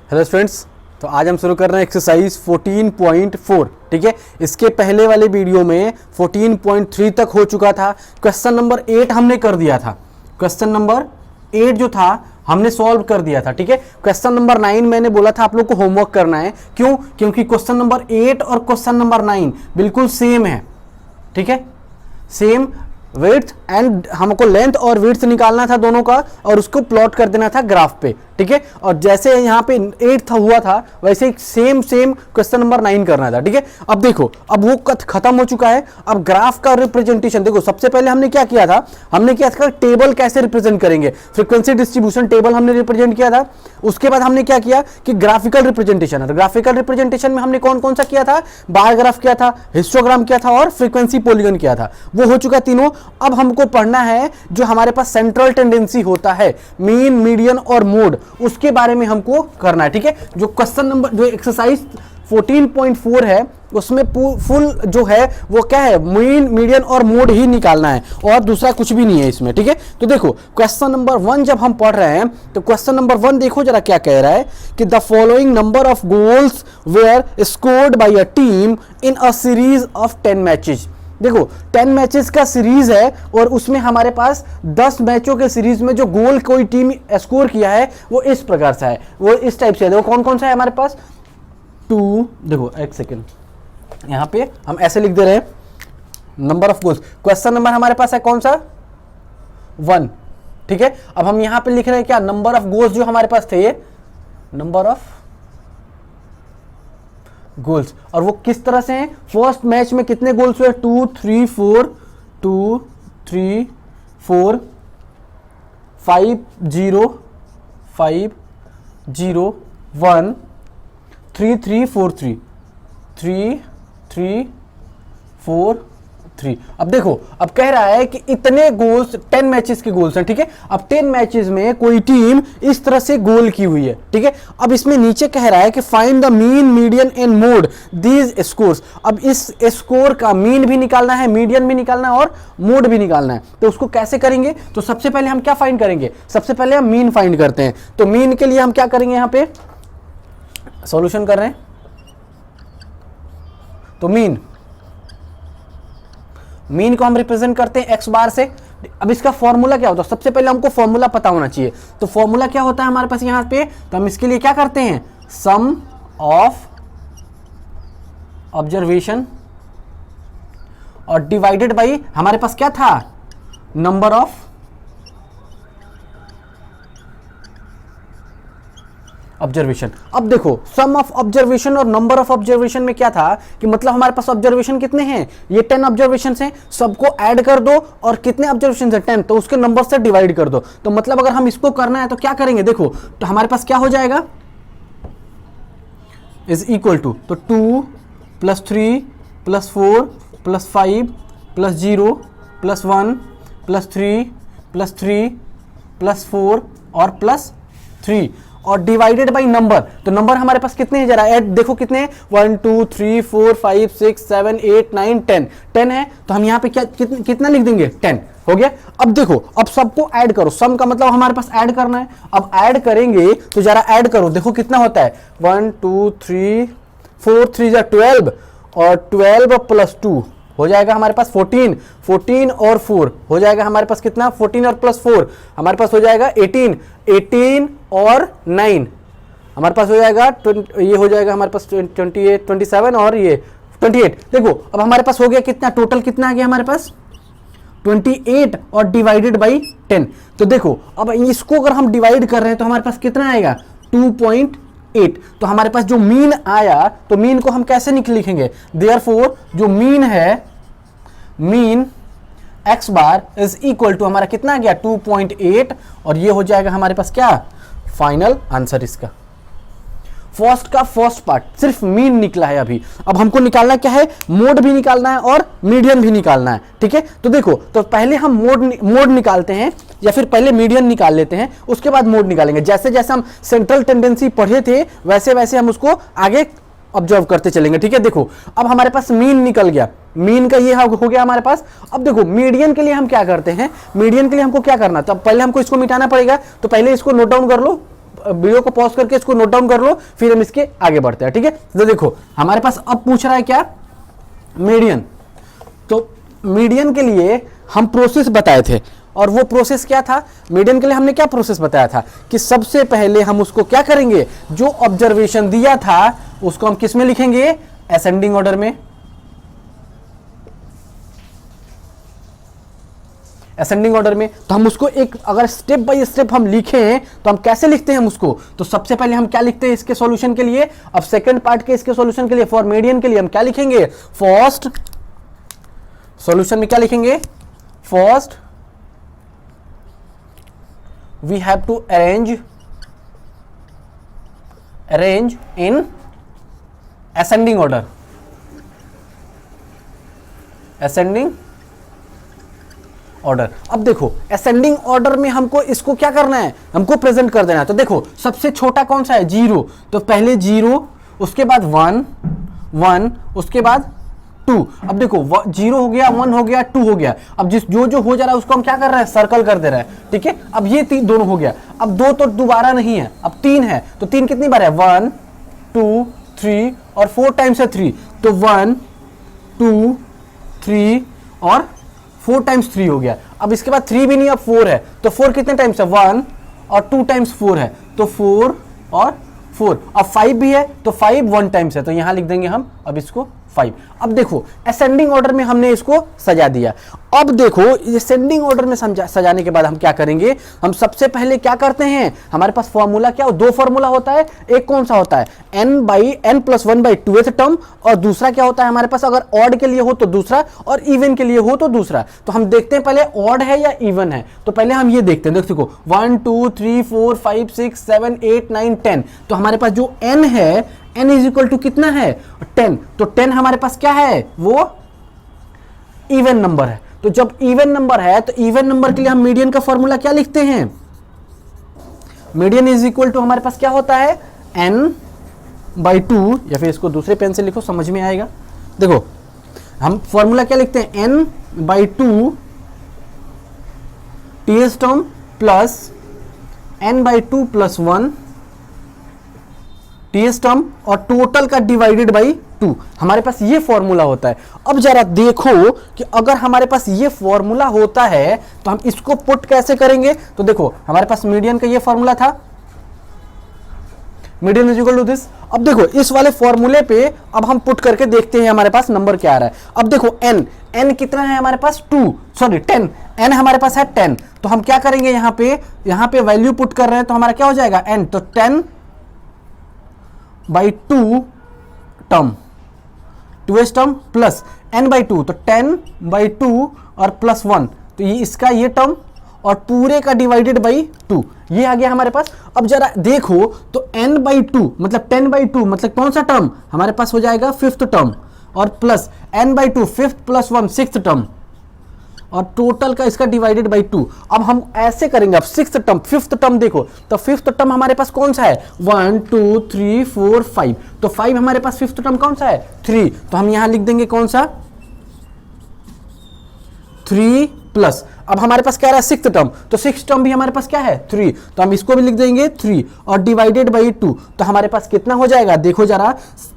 Hello students, तो आज हम शुरू कर रहे हैं एक्सरसाइज 14.4। ठीक है, इसके पहले वाले वीडियो में 14.3 तक हो चुका था। क्वेश्चन नंबर 8 हमने कर दिया था। क्वेश्चन नंबर 8 जो था हमने सॉल्व कर दिया था। ठीक है, क्वेश्चन नंबर 9 मैंने बोला था आप लोग को होमवर्क करना है। क्यों? क्योंकि क्वेश्चन नंबर 8 और क्वेश्चन नंबर 9 बिल्कुल सेम है। ठीक है, सेम विड्थ एंड हमको लेंथ और विड्थ निकालना था दोनों का और उसको प्लॉट कर देना था ग्राफ पे। ठीक है, और जैसे यहाँ पे 8 हुआ था वैसे ही सेम क्वेश्चन नंबर 9 करना था। ठीक है, अब देखो, अब वो खत्म हो चुका है। अब ग्राफ का रिप्रेजेंटेशन देखो, सबसे पहले हमने क्या किया था, हमने क्या था टेबल कैसे रिप्रेजेंट करेंगे, फ्रीक्वेंसी डिस्ट्रीब्यूशन टेबल हमने रिप्रेजेंट किया था। उसके बाद हमने क्या किया कि ग्राफिकल रिप्रेजेंटेशन है। ग्राफिकल रिप्रेजेंटेशन में हमने कौन कौन सा किया था, बार ग्राफ किया था, हिस्टोग्राम किया था और फ्रीक्वेंसी पॉलीगन किया था। वो हो चुका तीनों। अब हमको पढ़ना है जो हमारे पास सेंट्रल टेंडेंसी होता है, मीन, मीडियन और मोड, उसके बारे में हमको करना है। ठीक है, जो क्वेश्चन नंबर जो एक्सरसाइज 14.4 है उसमें फुल जो है वो क्या है, मीन, मीडियन और मोड ही निकालना है और दूसरा कुछ भी नहीं है इसमें। ठीक है, तो देखो क्वेश्चन नंबर 1 जब हम पढ़ रहे हैं तो क्वेश्चन नंबर 1 देखो जरा क्या कह रहा है कि the following number of goals were scored by a team in a series of 10 matches. देखो 10 मैचेस का सीरीज है और उसमें हमारे पास 10 मैचों के सीरीज में जो गोल कोई टीम स्कोर किया है वो इस प्रकार से है, वो इस टाइप से है। देखो कौन कौन सा है हमारे पास, 2, देखो एक सेकेंड, यहां पे हम ऐसे लिख दे रहे हैं number of goals. Question number हमारे पास है कौन सा, 1। ठीक है, अब हम यहां पे लिख रहे हैं क्या, नंबर ऑफ गोल्स जो हमारे पास थे, नंबर ऑफ गोल्स, और वो किस तरह से हैं। फर्स्ट मैच में कितने गोल्स हुए, 2 3 4 2 3 4 5 0 5 0 1 3 3 4 3 3 3 4 3। अब देखो, अब कह रहा है कि इतने गोल्स 10 मैचेस के गोल्स हैं। ठीक है, अब 10 मैचेस में कोई टीम इस तरह से गोल की हुई है। ठीक है, अब इसमें नीचे कह रहा है कि find the mean, median and mode these scores. अब इस स्कोर का मीन भी निकालना है, मीडियन भी निकालना है और मोड भी निकालना है। तो उसको कैसे करेंगे, तो सबसे पहले हम क्या फाइंड करेंगे, सबसे पहले हम मीन फाइंड करते हैं। तो मीन के लिए हम क्या करेंगे, यहां पे सॉल्यूशन कर रहे हैं तो मीन को हम रिप्रेजेंट करते हैं एक्स बार से। अब इसका फॉर्मूला क्या होता है, सबसे पहले हमको फॉर्मूला पता होना चाहिए। तो फॉर्मूला क्या होता है हमारे पास यहां पे, तो हम इसके लिए क्या करते हैं, सम ऑफ ऑब्जर्वेशन और डिवाइडेड बाई हमारे पास क्या था, नंबर ऑफ ऑब्जर्वेशन। अब देखो सम ऑफ ऑब्जर्वेशन और नंबर ऑफ ऑब्जर्वेशन में क्या था कि मतलब हमारे पास ऑब्जर्वेशन कितने हैं, ये 10 ऑब्जर्वेशन हैं, सबको ऐड कर दो और कितने ऑब्जर्वेशन है 10, तो उसके नंबर से डिवाइड कर दो। तो मतलब अगर हम इसको करना है तो क्या करेंगे, देखो तो हमारे पास क्या हो जाएगा, इज इक्वल टू, तो 2 + 3 + 4 + 5 + 0 + 1 + 3 + 3 + 4 और +3 और डिवाइडेड बाय नंबर। तो नंबर हमारे पास कितने हैं जरा ऐड देखो कितने हैं, 1 2 3 4 5 6 7 8 9 10 है। तो हम यहाँ पे क्या कितना लिख देंगे, 10 हो गया। अब देखो, अब सबको ऐड करो, सम का मतलब हमारे पास ऐड करना है। अब ऐड करेंगे तो जरा ऐड करो, देखो कितना होता है, 1 2 3 4 3 12 और 12 + 2 हो जाएगा हमारे पास 14 14 और 4 हो जाएगा हमारे पास कितना, 14 और +4 हमारे पास हो जाएगा 18 18 और 9 हमारे पास हो जाएगा ये हो जाएगा हमारे पास 28 27 और ये 28। देखो अब हमारे पास हो गया कितना, टोटल कितना आ गया हमारे पास 28 और डिवाइडेड बाई 10। तो देखो अब इसको अगर हम डिवाइड कर रहे हैं तो हमारे पास कितना आएगा, 2.8। तो हमारे पास जो मीन आया, तो मीन को हम कैसे लिखेंगे, देयरफॉर जो मीन है, mean X bar is equal to हमारा कितना आ गया, 2.8 और ये हो जाएगा हमारे पास क्या, फाइनल आंसर इसका। फर्स्ट का फर्स्ट पार्ट सिर्फ मीन निकला है अभी। अब हमको निकालना क्या है, मोड भी निकालना है और मीडियन भी निकालना है। ठीक है, तो देखो तो पहले हम मोड निकालते हैं या फिर पहले मीडियन निकाल लेते हैं, उसके बाद मोड निकालेंगे। जैसे जैसे हम सेंट्रल टेंडेंसी पढ़े थे वैसे वैसे हम उसको आगे ऑब्जर्व करते चलेंगे। ठीक है, देखो अब हमारे पास मीन निकल गया, मीन का ये हो गया हमारे पास। अब देखो मीडियन के लिए हम क्या करते हैं, मीडियन के लिए हमको क्या करना, तो पहले हमको इसको मिटाना पड़ेगा। तो पहले इसको नोट डाउन कर लो, वीडियो को पॉज करके इसको नोट डाउन कर लो, फिर हम इसके आगे बढ़ते हैं, ठीक है। तो देखो हमारे पास अब पूछ रहा है क्या, मीडियन। तो मीडियन के लिए हम प्रोसेस बताए थे, और वो प्रोसेस क्या था, मीडियन के लिए हमने क्या प्रोसेस बताया था कि सबसे पहले हम उसको क्या करेंगे, जो ऑब्जर्वेशन दिया था उसको हम किस में लिखेंगे, असेंडिंग ऑर्डर में। असेंडिंग ऑर्डर में। तो हम उसको एक अगर स्टेप बाय स्टेप हम लिखें तो हम कैसे लिखते हैं हम उसको, तो सबसे पहले हम क्या लिखते हैं इसके सॉल्यूशन के लिए, अब सेकंड पार्ट के इसके सॉल्यूशन के लिए फॉर मीडियन के लिए हम क्या लिखेंगे, फर्स्ट सॉल्यूशन में क्या लिखेंगे, first we have to arrange in ascending order, ascending order. अब देखो असेंडिंग ऑर्डर में हमको इसको क्या करना है, हमको प्रेजेंट कर देना है। तो देखो सबसे छोटा कौन सा है, 0, तो पहले 0, उसके बाद 1 1, उसके बाद 2। अब देखो 0 हो गया, 1 हो गया, 2 हो गया। अब जिस जो हो जा रहा है उसको हम क्या कर रहे हैं, सर्कल कर दे रहे हैं, ठीक है। अब ये दोनों हो गया, अब 2 तो दोबारा नहीं है, अब 3 है। तो 3 कितनी बार है, 1 2 3 और 4 टाइम्स है 3, तो 1 2 3 और 4 टाइम्स 3 हो गया। अब इसके बाद 3 भी नहीं, अब 4 है, तो 4 कितने टाइम्स है, 1 और 2 टाइम्स 4 है, तो 4 और 4। अब 5 भी है, तो 5 1 टाइम्स है, तो यहां लिख देंगे हम अब इसको 5। अब देखो असेंडिंग ऑर्डर में हमने इसको सजा दिया। अब देखो असेंडिंग ऑर्डर में सजाने के बाद हम क्या करेंगे, हम सबसे पहले क्या करते हैं, हमारे पास फॉर्मूला क्या, 2 फॉर्मूला होता है। एक कौन सा होता है, n/n+1/2th टर्म, और दूसरा क्या होता है हमारे पास, अगर ऑड के लिए हो तो दूसरा और इवन के लिए हो तो दूसरा। तो हम देखते हैं पहले ऑड है या इवन है, तो पहले हम ये देखते हैं। देखो 1 2 3 4 5 6 7 8 9 10, तो हमारे पास जो n है, n इज इक्वल टू कितना है, 10। तो 10 हमारे पास क्या है, वो इवन नंबर है। तो जब इवन नंबर है तो इवन नंबर के लिए हम मीडियन का फॉर्मूला क्या लिखते हैं, मीडियन इज इक्वल टू हमारे पास क्या होता है, n/2, या फिर इसको दूसरे पेन से लिखो समझ में आएगा। देखो हम फॉर्मूला क्या लिखते हैं, n/2 ts term plus n/2 + 1 ts term और टोटल का डिवाइडेड बाई 2, हमारे पास ये फॉर्मूला होता है। अब जरा देखो कि अगर हमारे पास ये फॉर्मूला होता है तो हम इसको पुट कैसे करेंगे। तो देखो हमारे पास मीडियन का ये फॉर्मूला था, median is equal to this. अब देखो इस वाले फॉर्मूले पे अब हम पुट करके देखते हैं हमारे पास नंबर क्या आ रहा है। अब देखो n कितना है हमारे पास, 10, n हमारे पास है 10। तो हम क्या करेंगे, यहाँ पे वैल्यू पुट कर रहे हैं, तो हमारा क्या हो जाएगा n, तो 10/2 term, 2s term plus n/2, तो 10/2 और प्लस 1, तो ये इसका ये टर्म और पूरे का डिवाइडेड बाई 2, ये आ गया हमारे पास। अब जरा देखो तो n/2 मतलब 10/2 मतलब कौन सा टर्म हमारे पास हो जाएगा, 5th टर्म, और plus n/2 5th + 1 6th term, और टोटल का इसका डिवाइडेड बाई 2। अब हम ऐसे करेंगे, अब 6th टर्म 5th टर्म देखो, तो 5th टर्म हमारे पास कौन सा है, 1 2 3 4 5, तो 5 हमारे पास 5th टर्म कौन सा है, 3, तो हम यहां लिख देंगे कौन सा, 3 प्लस, अब हमारे पास क्या रहा है 6th टर्म, तो 6th टर्म भी हमारे पास क्या है 3, तो हम इसको भी लिख देंगे 3 और डिवाइडेड बाई 2, तो हमारे पास कितना हो जाएगा, देखो जरा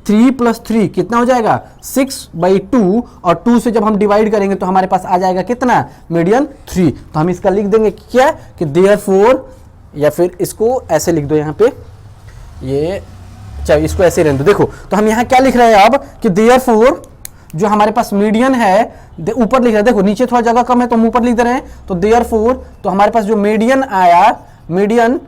3 + 3 कितना हो जाएगा 6/2, और 2 से जब हम डिवाइड करेंगे तो हमारे पास आ जाएगा कितना, मीडियन 3। तो हम इसका लिख देंगे क्या कि देयरफॉर, या फिर इसको ऐसे लिख दो यहाँ पे, ये चलो इसको ऐसे रहने दो। देखो तो हम यहाँ क्या लिख रहे हैं अब कि देयरफॉर जो हमारे पास मीडियन है, ऊपर लिख रहे हैं, देखो नीचे थोड़ा जगह कम है तो हम ऊपर लिख दे रहे हैं, तो देयरफॉर तो हमारे पास जो मीडियन आया, मीडियन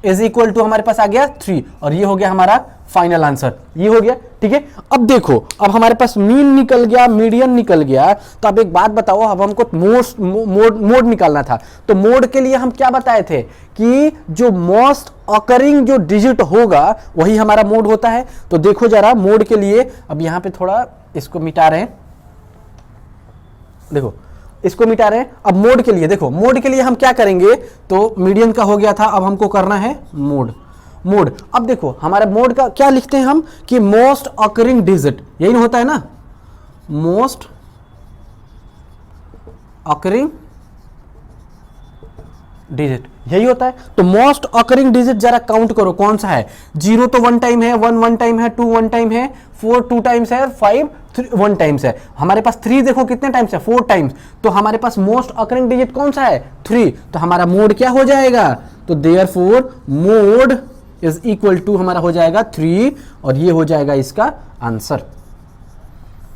इज इक्वल टू हमारे पास आ गया 3, और ये हो गया हमारा फाइनल आंसर, ये हो गया, ठीक है। अब देखो अब हमारे पास मीन निकल गया, मीडियन निकल गया, तो अब एक बात बताओ, अब हमको मोड निकालना था। तो मोड के लिए हम क्या बताए थे कि जो मोस्ट ऑकरिंग जो डिजिट होगा वही हमारा मोड होता है। तो देखो जरा मोड के लिए, अब यहां पे थोड़ा इसको मिटा रहे हैं, देखो इसको मिटा रहे हैं। अब मोड के लिए देखो, मोड के लिए हम क्या करेंगे, तो मीडियन का हो गया था, अब हमको करना है मोड। अब देखो हमारा मोड का क्या लिखते हैं हम कि मोस्ट ऑकरिंग डिजिट, यही होता है ना, मोस्ट ऑकरिंग डिजिट, यही होता है। तो मोस्ट अकरिंग डिजिट जरा काउंट करो कौन सा है। 0 तो 1 टाइम है, 1 1 टाइम है, 2 1 टाइम है, 4 2 टाइम्स है, 5 1 टाइम्स है। हमारे पास 3 देखो कितने टाइम्स है, 4 टाइम्स। तो हमारे पास मोस्ट अकरिंग डिजिट कौन सा है, 3। तो हमारा मोड क्या हो जाएगा, तो therefore mode is equal to हमारा हो जाएगा 3 और ये हो जाएगा इसका आंसर।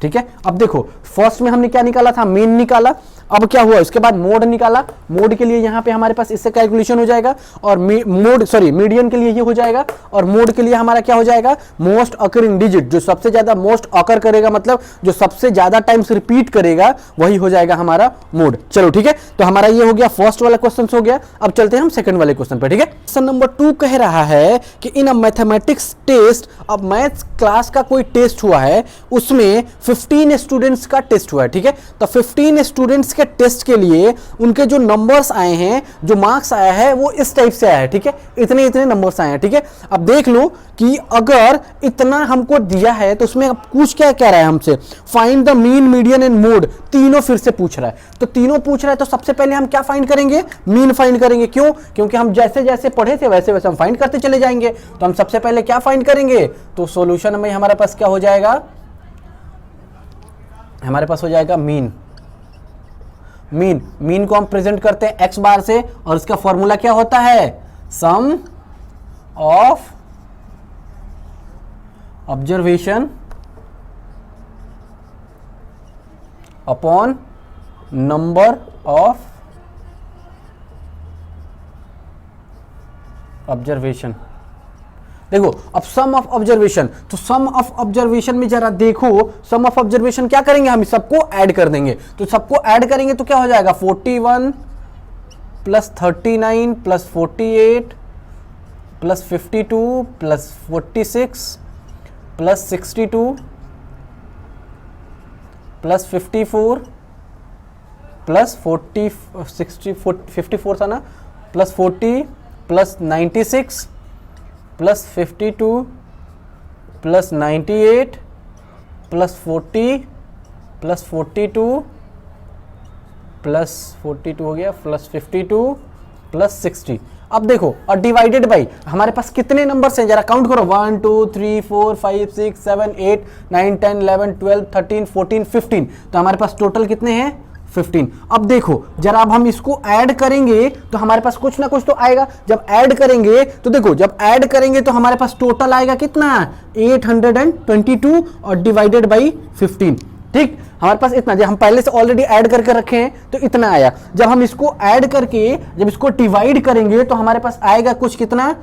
ठीक है, अब देखो फर्स्ट में हमने क्या निकाला था, मीन निकाला। अब क्या हुआ, इसके बाद मोड निकाला। मोड के लिए यहां पे हमारे पास इससे कैलकुलेशन हो जाएगा और मीडियन के लिए ये हो जाएगा और मोड के लिए हमारा क्या हो जाएगा, मोस्ट अकरिंग डिजिट, जो सबसे ज्यादा मोस्ट अकर करेगा, मतलब जो सबसे ज्यादा टाइम्स रिपीट करेगा वही हो जाएगा हमारा मोड। चलो ठीक है, तो हमारा ये हो गया फर्स्ट वाला क्वेश्चन हो गया। अब चलते हैं हम सेकंड वाले क्वेश्चन पे। ठीक है, क्वेश्चन नंबर 2 कह रहा है कि इन अ मैथमेटिक्स टेस्ट, अब मैथ्स क्लास का कोई टेस्ट हुआ है, उसमें 15 स्टूडेंट्स का टेस्ट हुआ है। ठीक है, तो 15 स्टूडेंट्स के टेस्ट के लिए उनके जो नंबर्स आए हैं, जो मार्क्स आया है वो इस टाइप से आया है। ठीक है, इतने इतने नंबर्स आए हैं। ठीक है, अब देख लो कि अगर इतना हमको दिया है तो उसमें अब पूछ क्या कह रहा है हमसे, find the mean median and mode. तीनों फिर से पूछ रहा है, तो तीनों पूछ रहा है तो सबसे पहले हम क्या फाइंड करेंगे, मीन फाइंड करेंगे। क्यों, क्योंकि हम जैसे जैसे पढ़े थे वैसे वैसे हम फाइंड करते चले जाएंगे। तो हम सबसे पहले क्या फाइंड करेंगे, तो सॉल्यूशन में हमारे पास क्या हो जाएगा, हमारे पास हो जाएगा मीन। मीन को हम प्रेजेंट करते हैं एक्स बार से और इसका फॉर्मूला क्या होता है, sum of observation upon number of observation. देखो अब सम ऑफ ऑब्जर्वेशन, तो सम ऑफ ऑब्जर्वेशन में जरा देखो, सम ऑफ ऑब्जर्वेशन क्या करेंगे, हम सबको ऐड कर देंगे। तो सबको ऐड करेंगे तो क्या हो जाएगा, 41 plus 39 plus 48 plus 52 plus 46 plus 62 plus 54 plus 40 60 54 था ना, plus 40 plus 96 plus 52 plus 98 plus 40 plus 42 plus 42 हो गया, प्लस 52 प्लस 60। अब देखो और डिवाइडेड बाई हमारे पास कितने नंबर्स हैं, जरा काउंट करो, 1 2 3 4 5 6 7 8 9 10 11 12 13 14 15। तो हमारे पास टोटल कितने हैं, 15। अब देखो जरा, अब हम इसको ऐड करेंगे तो हमारे पास कुछ ना कुछ तो आएगा। जब ऐड करेंगे तो देखो, जब ऐड करेंगे तो हमारे पास टोटल आएगा कितना, 822 और डिवाइडेड बाई 15। ठीक, हमारे पास इतना, जब हम पहले से ऑलरेडी ऐड करके रखे हैं तो इतना आया। जब हम इसको ऐड करके जब इसको डिवाइड करेंगे तो हमारे पास आएगा कुछ कितना,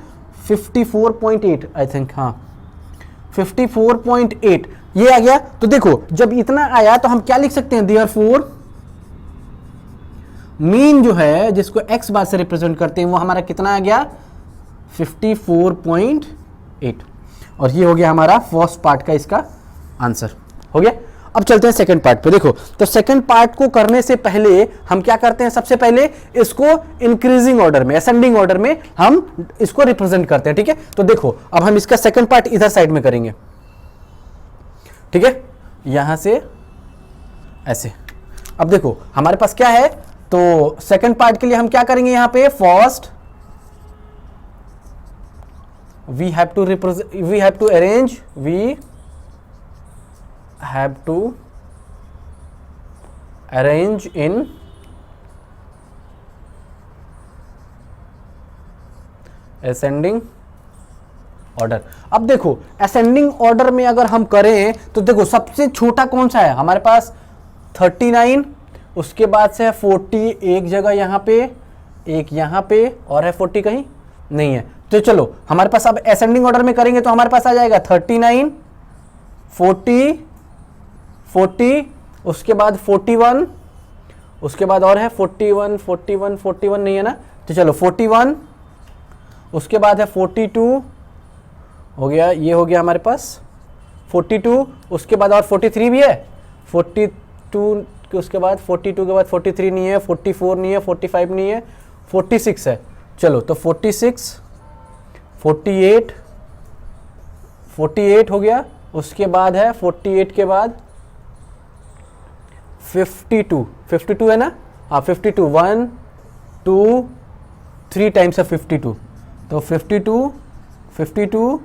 54.8 आई थिंक, हाँ 54.8 ये आ गया। तो देखो जब इतना आया तो हम क्या लिख सकते हैं, देयरफॉर मीन जो है जिसको एक्स बार से रिप्रेजेंट करते हैं वो हमारा कितना आ गया, 54.8। और ये हो गया हमारा फर्स्ट पार्ट का इसका आंसर हो गया। अब चलते हैं सेकंड पार्ट पे। देखो तो सेकंड पार्ट को करने से पहले हम क्या करते हैं, सबसे पहले इसको इंक्रीजिंग ऑर्डर में, असेंडिंग ऑर्डर में हम इसको रिप्रेजेंट करते हैं। ठीक है, तो देखो अब हम इसका सेकंड पार्ट इधर साइड में करेंगे। ठीक है, यहां से ऐसे। अब देखो हमारे पास क्या है, तो सेकंड पार्ट के लिए हम क्या करेंगे, यहां पे first we have to arrange, we have to arrange in ascending order. अब देखो असेंडिंग ऑर्डर में अगर हम करें तो देखो सबसे छोटा कौन सा है, हमारे पास 39, उसके बाद से है 40 एक जगह, यहां पे एक, यहां पे और है 40 कहीं नहीं है। तो चलो हमारे पास अब असेंडिंग ऑर्डर में करेंगे तो हमारे पास आ जाएगा 39 40 40, उसके बाद 41, उसके बाद और है 41 41 41 नहीं है ना, तो चलो 41, उसके बाद है 42 हो गया, ये हो गया हमारे पास 42, उसके बाद और 43 भी है, 42 उसके बाद 42 के बाद 43 नहीं है, 44 नहीं है, 45 नहीं है, 46 है। चलो तो 46 48 48 हो गया, उसके बाद है 48 के बाद 52 52 है ना, हाँ 52 1 2 3 टाइम्स है 52, तो 52 52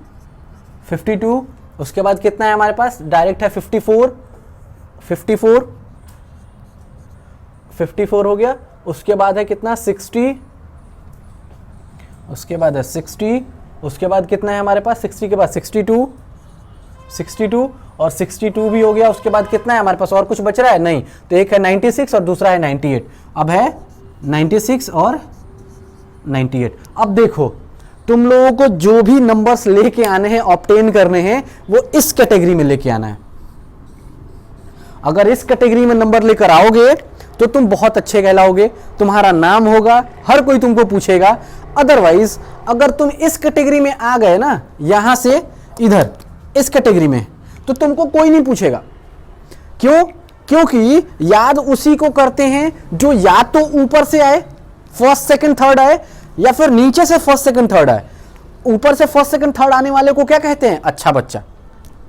52, उसके बाद कितना है हमारे पास, डायरेक्ट है 54 54 54 हो गया, उसके बाद है कितना 60, उसके बाद है 60, उसके बाद कितना है हमारे पास 60 के बाद 62 62 और 62 भी हो गया, उसके बाद कितना है हमारे पास, और कुछ बच रहा है नहीं, तो एक है 96 और दूसरा है 98, अब है 96 और 98। अब देखो तुम लोगों को जो भी नंबर्स लेके आने हैं, ऑब्टेन करने हैं, वो इस कैटेगरी में लेके आना है। अगर इस कैटेगरी में नंबर लेकर आओगे तो तुम बहुत अच्छे कहलाओगे, तुम्हारा नाम होगा, हर कोई तुमको पूछेगा। अदरवाइज अगर तुम इस कैटेगरी में आ गए ना, यहां से इधर इस कैटेगरी में, तो तुमको कोई नहीं पूछेगा। क्यों? क्योंकि याद उसी को करते हैं जो या तो ऊपर से आए, फर्स्ट सेकंड थर्ड आए, या फिर नीचे से फर्स्ट सेकंड थर्ड आए। ऊपर से फर्स्ट सेकंड थर्ड आने वाले को क्या कहते हैं? अच्छा बच्चा,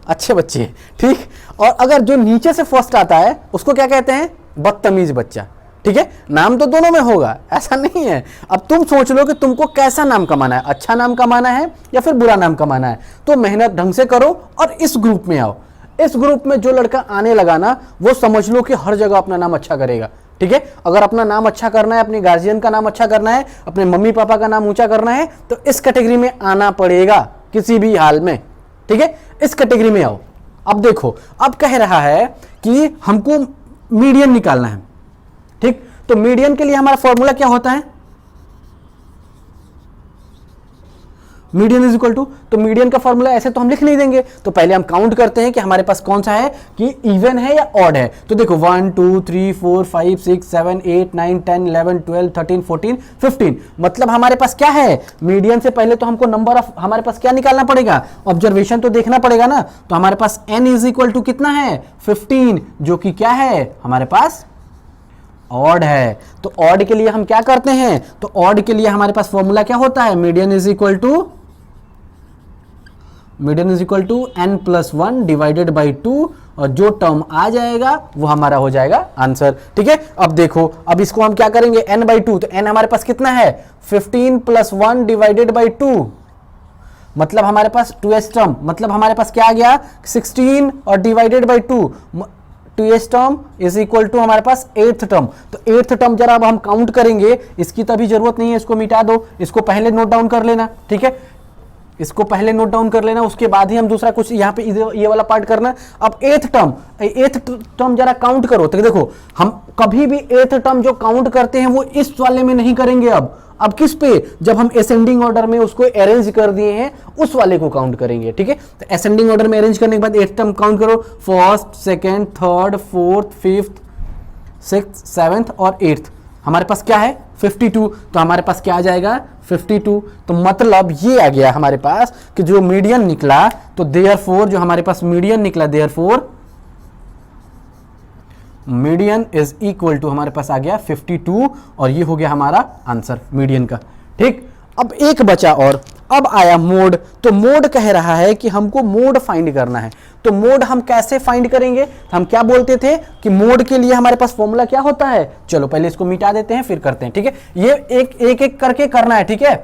अच्छे बच्चे, ठीक। और अगर जो नीचे से फर्स्ट आता है उसको क्या कहते हैं? बदतमीज बच्चा, ठीक है। नाम तो दोनों में होगा, ऐसा नहीं है। अब तुम सोच लो कि तुमको कैसा नाम कमाना है, अच्छा नाम कमाना है या फिर बुरा नाम कमाना है। तो मेहनत ढंग से करो और इस ग्रुप में आओ। इस ग्रुप में जो लड़का आने लगा ना, वो समझ लो कि हर जगह अपना नाम अच्छा करेगा, ठीक है। अगर अपना नाम अच्छा करना है, अपने गार्जियन का नाम अच्छा करना है, अपने मम्मी पापा का नाम ऊंचा करना है, तो इस कैटेगरी में आना पड़ेगा किसी भी हाल में, ठीक है। इस कैटेगरी में आओ। अब देखो, अब कह रहा है कि हमको मीडियन निकालना है, ठीक। तो मीडियन के लिए हमारा फॉर्मूला क्या होता है? मीडियन इज इक्वल टू, तो मीडियन का फॉर्मूला ऐसे तो हम लिख नहीं देंगे, तो पहले हम काउंट करते हैं कि हमारे पास कौन सा है, कि इवन है या ऑड है। तो देखो 1 2 3 4 5 6 7 8 9 10 11 12 13 14 15, मतलब हमारे पास क्या है? मीडियन से पहले तो हमको नंबर ऑफ, हमारे पास क्या निकालना पड़ेगा? ऑब्जर्वेशन तो देखना पड़ेगा ना। तो हमारे पास n इज इक्वल टू कितना है? 15, जो कि क्या है हमारे पास? ऑड है। तो ऑड के लिए हम क्या करते हैं? तो ऑड के लिए हमारे पास फॉर्मूला क्या होता है? Median is equal to n+1 divided by 2, और जो टर्म आ जाएगा वो हमारा हो जाएगा आंसर, ठीक है। अब देखो, अब इसको हम क्या करेंगे? n/2, तो n हमारे पास कितना है? 15 + 1 डिवाइडेड बाई 2, मतलब हमारे पास 2s टर्म, मतलब हमारे पास क्या आ गया? 16 और divided by 2, 2s term is equal to हमारे पास 8th टर्म। तो 8th टर्म जरा अब हम काउंट करेंगे, इसकी तो अभी जरूरत नहीं है, इसको मिटा दो, इसको पहले नोट डाउन कर लेना, ठीक है। इसको पहले नोट डाउन कर लेना, उसके बाद ही हम दूसरा कुछ यहाँ पे ये वाला पार्ट करना। अब 8th टर्म जरा काउंट करो। तो देखो, हम कभी भी 8th टर्म जो काउंट करते हैं वो इस वाले में नहीं करेंगे। अब किस पे? जब हम असेंडिंग ऑर्डर में उसको अरेंज कर दिए हैं, उस वाले को काउंट करेंगे, ठीक है। तो असेंडिंग ऑर्डर में अरेंज करने के बाद 8th टर्म काउंट करो, first, second, third, fourth, fifth, sixth, seventh और 8th। हमारे पास क्या है? 52। तो हमारे पास क्या आ जाएगा? 52। तो मतलब ये आ गया हमारे पास कि जो मीडियन निकला, तो देयरफॉर जो हमारे पास मीडियन निकला, therefore median is equal to हमारे पास आ गया 52, और ये हो गया हमारा आंसर मीडियन का, ठीक। अब एक बचा और, अब आया मोड। तो मोड कह रहा है कि हमको मोड फाइंड करना है। तो मोड हम कैसे फाइंड करेंगे? हम क्या बोलते थे कि मोड के लिए हमारे पास फॉर्मूला क्या होता है? चलो पहले इसको मिटा देते हैं, फिर करते हैं, ठीक है। ये एक करके करना है, ठीक है।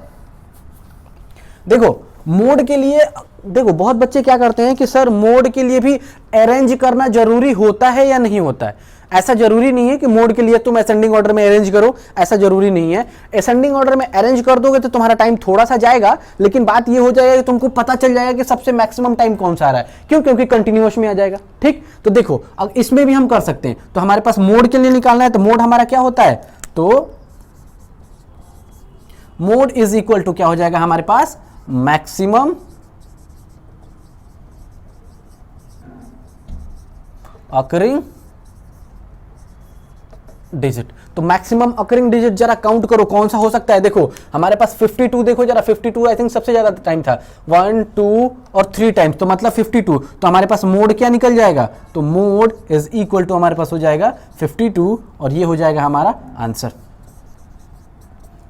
देखो मोड के लिए, देखो बहुत बच्चे क्या करते हैं कि सर मोड के लिए भी अरेंज करना जरूरी होता है या नहीं होता है? ऐसा जरूरी नहीं है कि मोड के लिए तुम असेंडिंग ऑर्डर में अरेंज करो, ऐसा जरूरी नहीं है। असेंडिंग ऑर्डर में अरेंज कर दोगे तो तुम्हारा टाइम थोड़ा सा जाएगा, लेकिन बात ये हो जाएगा कि तुमको पता चल जाएगा कि सबसे मैक्सिमम टाइम कौन सा आ रहा है। क्यों? क्योंकि कंटिन्यूअस में आ जाएगा, ठीक। तो देखो अब इसमें भी हम कर सकते हैं। तो हमारे पास मोड के लिए निकालना है, तो मोड हमारा क्या होता है? तो मोड इज इक्वल टू क्या हो जाएगा हमारे पास? Maximum occurring digit. तो मैक्सिमम अकरिंग डिजिट जरा काउंट करो कौन सा हो सकता है। देखो हमारे पास 52, देखो जरा 52 आई थिंक सबसे ज्यादा टाइम था, 1 2 और 3 टाइम्स, तो मतलब 52। तो हमारे पास मोड क्या निकल जाएगा? तो मोड इज इक्वल टू हमारे पास हो जाएगा 52, और ये हो जाएगा हमारा आंसर,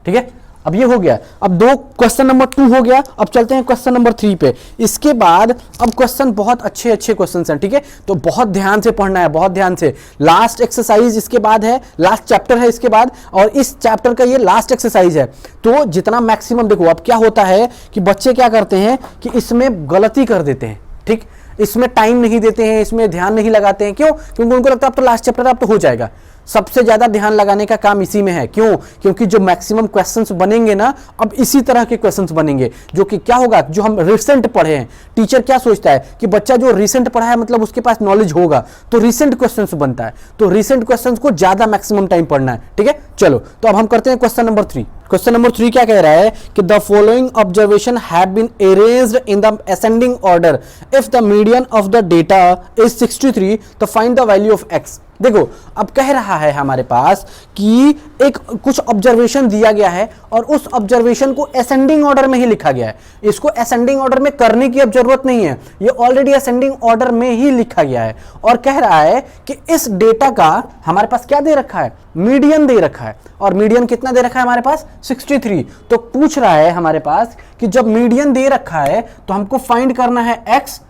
ठीक है। अब ये हो गया। अब दो क्वेश्चन नंबर 2 हो गया। अब चलते हैं क्वेश्चन नंबर 3 पे। इसके बाद अब क्वेश्चन बहुत अच्छे अच्छे क्वेश्चन हैं, ठीक है, तो बहुत ध्यान से पढ़ना है, बहुत ध्यान से। लास्ट एक्सरसाइज इसके बाद है, लास्ट चैप्टर है इसके बाद, और इस चैप्टर का ये लास्ट एक्सरसाइज है। तो जितना मैक्सिमम देखो, अब क्या होता है कि बच्चे क्या करते हैं कि इसमें गलती कर देते हैं, ठीक, इसमें टाइम नहीं देते हैं, इसमें ध्यान नहीं लगाते हैं। क्यों? क्योंकि उनको लगता है अब तो लास्ट चैप्टर अब तो हो जाएगा। सबसे ज्यादा ध्यान लगाने का काम इसी में है। क्यों? क्योंकि जो मैक्सिमम क्वेश्चंस बनेंगे ना, अब इसी तरह के क्वेश्चंस बनेंगे, जो कि क्या होगा, जो हम रिसेंट पढ़े हैं। टीचर क्या सोचता है कि बच्चा जो रिसेंट पढ़ा है मतलब उसके पास नॉलेज होगा, तो रिसेंट क्वेश्चंस बनता है, तो रिसेंट क्वेश्चंस को ज्यादा मैक्सिमम टाइम पढ़ना है, ठीक है। चलो, तो अब हम करते हैं क्वेश्चन नंबर 3। क्वेश्चन नंबर 3 क्या कह रहा है कि the following observation have been arranged in the ascending order, if the median of the data is 63 तो find the value of X. देखो, अब कह रहा है हमारे पास कि एक कुछ ऑब्जर्वेशन दिया गया है और उस ऑब्जर्वेशन को असेंडिंग ऑर्डर में ही लिखा गया है। इसको असेंडिंग ऑर्डर में करने की अब जरूरत नहीं है, ये ऑलरेडी असेंडिंग ऑर्डर में ही लिखा गया है। और कह रहा है कि इस डेटा का हमारे पास क्या दे रखा है, मीडियन दे रखा है। और मीडियन कितना दे रखा है हमारे पास, 63। तो पूछ रहा है हमारे पास कि जब मीडियन दे रखा है तो हमको फाइंड करना है एक्स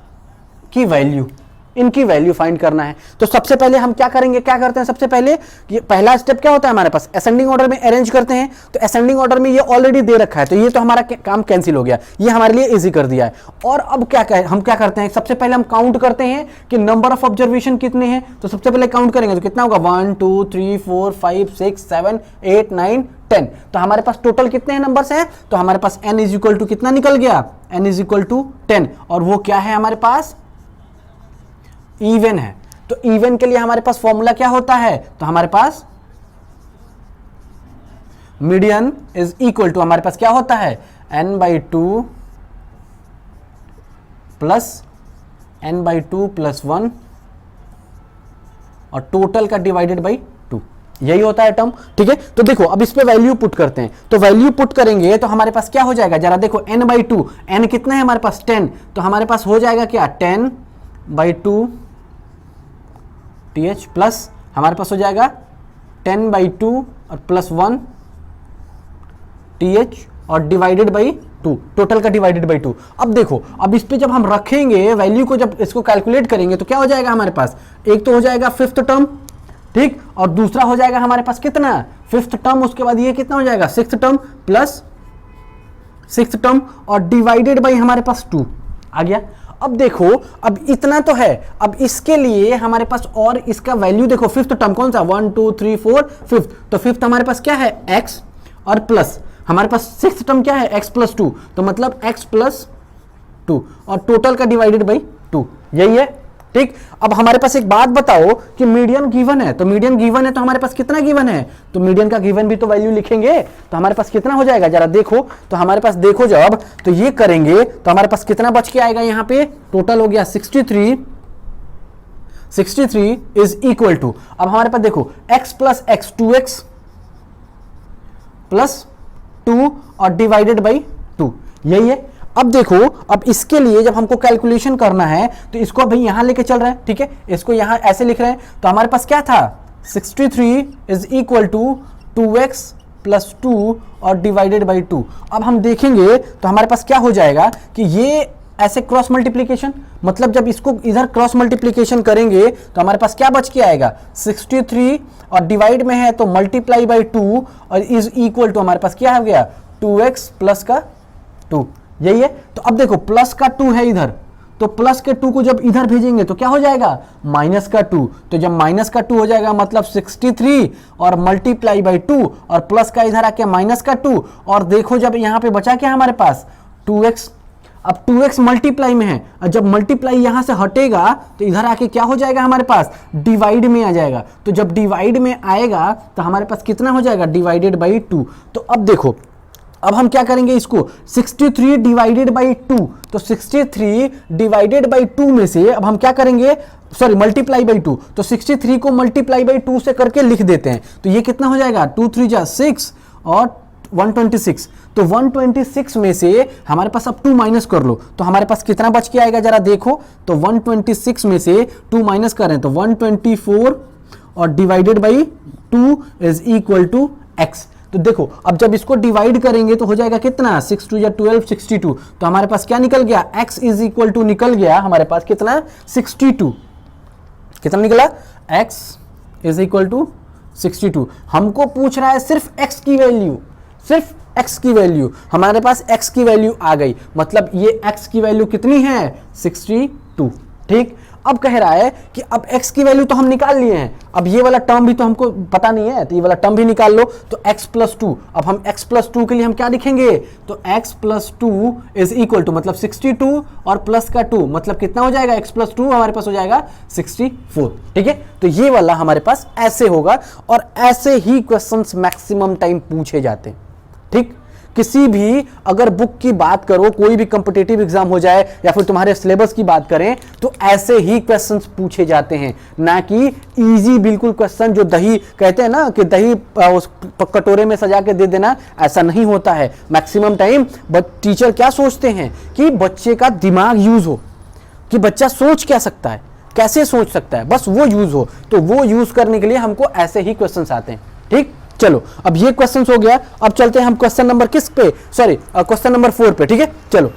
की वैल्यू, इनकी वैल्यू फाइंड करना है। तो सबसे पहले हम क्या करेंगे, क्या करते हैं, सबसे पहले ये पहला स्टेप क्या होता है हमारे पास, असेंडिंग ऑर्डर में अरेंज करते हैं। तो असेंडिंग ऑर्डर में ये ऑलरेडी दे रखा है, तो ये तो हमारा काम कैंसिल हो गया, ये हमारे लिए इजी कर दिया है। और अब हम क्या करते हैं, सबसे पहले हम काउंट करते हैं कि नंबर ऑफ ऑब्जर्वेशन कितने हैं। तो सबसे पहले काउंट करेंगे तो कितना होगा, 1 2 3 4 5 6 7 8 9 10। तो हमारे पास टोटल कितने नंबर्स हैं, तो हमारे पास n इज इक्वल टू कितना निकल गया, n इज इक्वल टू 10। और वो क्या है हमारे पास, इवन है। तो इवन के लिए हमारे पास फॉर्मूला क्या होता है, तो हमारे पास मीडियन इज इक्वल टू हमारे पास क्या होता है, n/2 प्लस n/2 प्लस 1 और टोटल का डिवाइडेड बाई 2, यही होता है टर्म, ठीक है। तो देखो, अब इस पे वैल्यू पुट करते हैं। तो वैल्यू पुट करेंगे तो हमारे पास क्या हो जाएगा, जरा देखो, n/2, n कितना है हमारे पास 10, तो हमारे पास हो जाएगा क्या, 10/2 th प्लस हमारे पास हो जाएगा 10/2 और प्लस 1 th और डिवाइडेड बाई 2, टोटल का डिवाइडेड बाई 2। अब देखो, अब इस पे जब हम रखेंगे वैल्यू को, जब इसको कैलकुलेट करेंगे तो क्या हो जाएगा हमारे पास, एक तो हो जाएगा 5th टर्म, ठीक, और दूसरा हो जाएगा हमारे पास कितना, 5th टर्म, उसके बाद ये कितना हो जाएगा 6th term plus 6th term और डिवाइडेड बाई हमारे पास 2 आ गया। अब देखो, अब इतना तो है, अब इसके लिए हमारे पास और इसका वैल्यू देखो, 5th टर्म कौन सा, 1 2 3 4 5th, तो 5th हमारे पास क्या है, x, और प्लस हमारे पास 6th टर्म क्या है, x प्लस 2, तो मतलब x प्लस 2 और टोटल का डिवाइडेड बाई 2, यही है, ठीक। अब हमारे पास एक बात बताओ कि मीडियन गिवन है, तो मीडियन गिवन है तो हमारे पास कितना गिवन है, तो मीडियन का गिवन भी तो वैल्यू लिखेंगे, तो हमारे पास कितना हो जाएगा, जरा देखो, तो हमारे पास देखो, जब तो ये करेंगे तो हमारे पास कितना बच के आएगा, यहाँ पे टोटल हो गया 63 इज इक्वल टू, अब हमारे पास देखो x plus x 2x plus 2 और डिवाइडेड बाई 2, यही है। अब देखो, अब इसके लिए जब हमको कैलकुलेशन करना है तो इसको अभी यहां लेके चल रहे हैं, ठीक है, इसको यहां ऐसे लिख रहे हैं। तो हमारे पास क्या था, 63 is equal to 2x plus 2 और डिवाइडेड बाई 2। अब हम देखेंगे तो हमारे पास क्या हो जाएगा कि ये ऐसे क्रॉस मल्टीप्लीकेशन, मतलब जब इसको इधर क्रॉस मल्टीप्लीकेशन करेंगे तो हमारे पास क्या बच के आएगा, 63 और डिवाइड में है तो मल्टीप्लाई बाई 2 और इज इक्वल टू हमारे पास क्या हो गया, 2x प्लस का 2, यही है। तो अब देखो, प्लस का 2 है इधर, तो प्लस के 2 को जब इधर भेजेंगे तो क्या हो जाएगा, माइनस का 2, तो जब माइनस का 2 हो जाएगा मतलब 63 और मल्टीप्लाई बाई 2 और प्लस का इधर आके माइनस का 2, और देखो जब यहाँ पे बचा क्या हमारे पास 2x। अब 2x मल्टीप्लाई में है, और जब मल्टीप्लाई यहां से हटेगा तो इधर आके क्या हो जाएगा हमारे पास, डिवाइड में आ जाएगा। तो जब डिवाइड में आएगा तो हमारे पास कितना हो जाएगा, डिवाइडेड बाई 2। तो अब देखो, अब हम क्या करेंगे इसको, 63 डिवाइडेड बाई 2, तो 63 डिवाइडेड बाई 2 में से अब हम क्या करेंगे, सॉरी मल्टीप्लाई बाई 2, तो 63 को मल्टीप्लाई बाई 2 से करके लिख देते हैं। तो ये कितना हो जाएगा, 2 3 जा 6 और 126, तो 126 में से हमारे पास अब 2 माइनस कर लो तो हमारे पास कितना बच के आएगा, जरा देखो, तो 126 में से 2 माइनस करें तो 124 और divided by 2 is equal to x। तो देखो अब जब इसको डिवाइड करेंगे तो हो जाएगा कितना, 6 2 या 12 62। तो हमारे पास क्या निकल गया, x इज इक्वल टू निकल गया हमारे पास कितना 62। कितना निकला, x इज इक्वल टू 62। हमको पूछ रहा है सिर्फ x की वैल्यू, सिर्फ x की वैल्यू। हमारे पास x की वैल्यू आ गई, मतलब ये x की वैल्यू कितनी है 62। ठीक, अब कह रहा है कि अब x की वैल्यू तो हम निकाल लिए हैं, अब ये वाला टर्म भी तो हमको पता नहीं है, तो ये वाला टर्म भी निकाल लो। तो x प्लस 2, अब हम x प्लस 2 के लिए हम क्या लिखेंगे, तो x plus 2 is equal to मतलब 62 और प्लस का 2 मतलब कितना हो जाएगा, x प्लस 2 हमारे पास हो जाएगा 64। ठीक है, तो ये वाला हमारे पास ऐसे होगा और ऐसे ही क्वेश्चंस मैक्सिमम टाइम पूछे जाते हैं। ठीक, किसी भी अगर बुक की बात करो, कोई भी कॉम्पिटिटिव एग्जाम हो जाए या फिर तुम्हारे सिलेबस की बात करें, तो ऐसे ही क्वेश्चंस पूछे जाते हैं, ना कि इजी बिल्कुल क्वेश्चन जो दही कहते हैं ना कि दही उस कटोरे में सजा के दे देना, ऐसा नहीं होता है। मैक्सिमम टाइम टीचर क्या सोचते हैं कि बच्चे का दिमाग यूज हो, कि बच्चा सोच क्या सकता है, कैसे सोच सकता है, बस वो यूज हो। तो वो यूज करने के लिए हमको ऐसे ही क्वेश्चंस आते हैं। ठीक, चलो अब ये क्वेश्चन हो गया। अब चलते हैं हम क्वेश्चन नंबर किस पे, सॉरी क्वेश्चन नंबर 4 पे। ठीक है, चलो